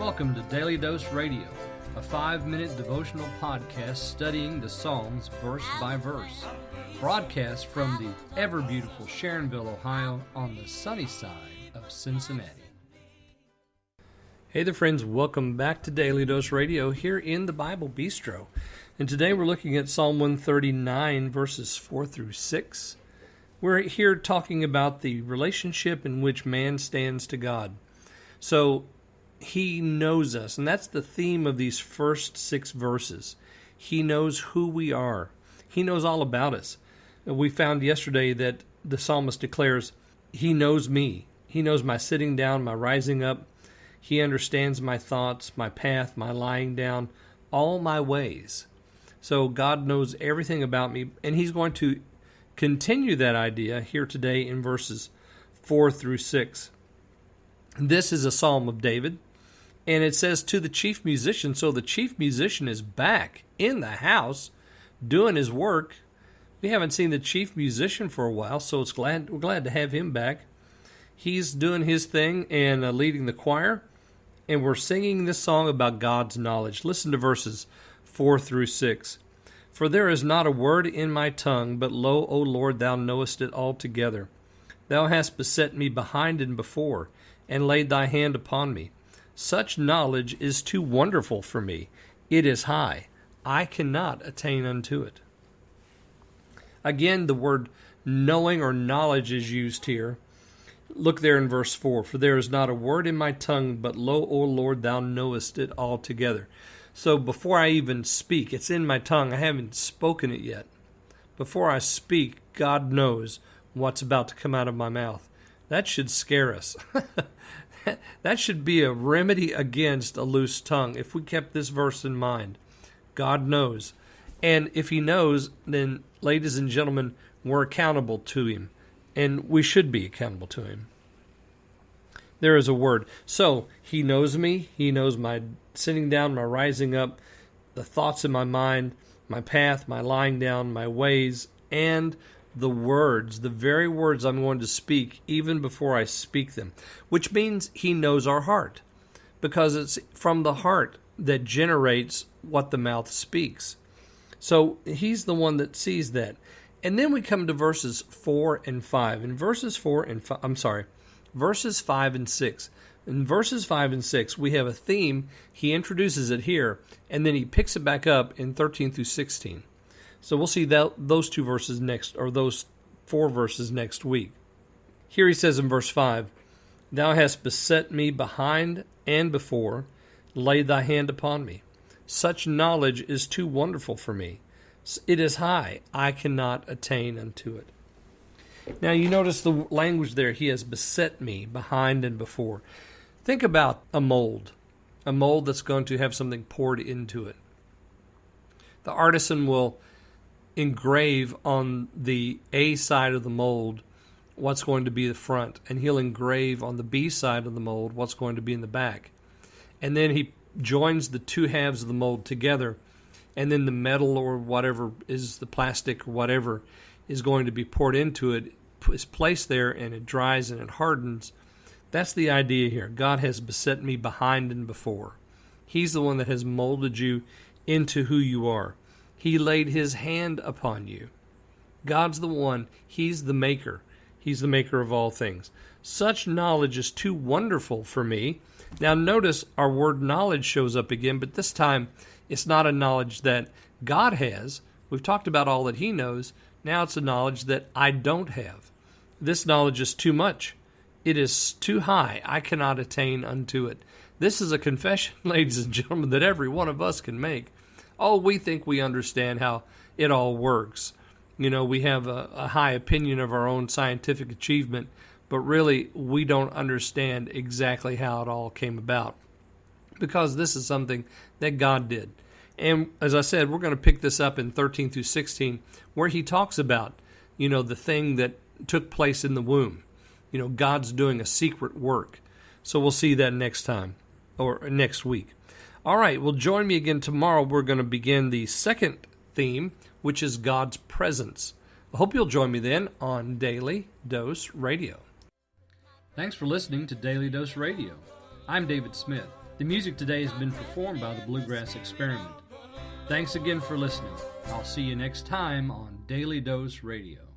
welcome to Daily Dose Radio, a 5-minute devotional podcast studying the Psalms verse by verse, broadcast from the ever-beautiful Sharonville, Ohio, on the sunny side of Cincinnati. Hey there, friends. Welcome back to Daily Dose Radio here in the Bible Bistro. And today we're looking at Psalm 139, verses 4 through 6. We're here talking about the relationship in which man stands to God. So He knows us, and that's the theme of these first 6 verses. He knows who we are. He knows all about us. We found yesterday that the psalmist declares, He knows me. He knows my sitting down, my rising up. He understands my thoughts, my path, my lying down, all my ways. So God knows everything about me, and He's going to continue that idea here today in verses 4 through 6. This is a psalm of David, and it says to the chief musician. So the chief musician is back in the house doing his work. We haven't seen the chief musician for a while, so we're glad to have him back. He's doing his thing and leading the choir, and we're singing this song about God's knowledge. Listen to verses 4 through 6. For there is not a word in my tongue, but lo, O Lord, thou knowest it altogether. Thou hast beset me behind and before, and laid thy hand upon me. Such knowledge is too wonderful for me. It is high. I cannot attain unto it. Again, the word knowing or knowledge is used here. Look there in verse 4. For there is not a word in my tongue, but lo, O Lord, thou knowest it altogether. So before I even speak, it's in my tongue. I haven't spoken it yet. Before I speak, God knows what's about to come out of my mouth. That should scare us. That should be a remedy against a loose tongue if we kept this verse in mind. God knows. And if He knows, then, ladies and gentlemen, we're accountable to Him. And we should be accountable to Him. There is a word. So, He knows me. He knows my sitting down, my rising up, the thoughts in my mind, my path, my lying down, my ways, and the words, the very words I'm going to speak, even before I speak them. Which means He knows our heart. Because it's from the heart that generates what the mouth speaks. So, He's the one that sees that. And then we come to verses 4 and 5. In verses 5 and 6. In verses 5 and 6, we have a theme. He introduces it here, and then he picks it back up in 13 through 16. So we'll see those 2 verses next, or those 4 verses next week. Here he says in verse 5, Thou hast beset me behind and before, laid thy hand upon me. Such knowledge is too wonderful for me. It is high. I cannot attain unto it. Now you notice the language there. He has beset me behind and before. Think about a mold that's going to have something poured into it. The artisan will engrave on the A side of the mold what's going to be the front, and he'll engrave on the B side of the mold what's going to be in the back. And then he joins the 2 halves of the mold together, and then the metal or whatever is the plastic or whatever is going to be poured into it, is placed there, and it dries and it hardens. That's the idea here. God has beset me behind and before. He's the one that has molded you into who you are. He laid His hand upon you. God's the one. He's the maker. He's the maker of all things. Such knowledge is too wonderful for me. Now notice our word knowledge shows up again, but this time it's not a knowledge that God has. We've talked about all that He knows. Now it's a knowledge that I don't have. This knowledge is too much. It is too high. I cannot attain unto it. This is a confession, ladies and gentlemen, that every one of us can make. Oh, we think we understand how it all works. You know, we have a high opinion of our own scientific achievement, but really we don't understand exactly how it all came about. Because this is something that God did. And as I said, we're going to pick this up in 13 through 16, where he talks about, the thing that took place in the womb. God's doing a secret work. So we'll see that next time, or next week. All right, well, join me again tomorrow. We're going to begin the second theme, which is God's presence. I hope you'll join me then on Daily Dose Radio. Thanks for listening to Daily Dose Radio. I'm David Smith. The music today has been performed by the Bluegrass Experiment. Thanks again for listening. I'll see you next time on Daily Dose Radio.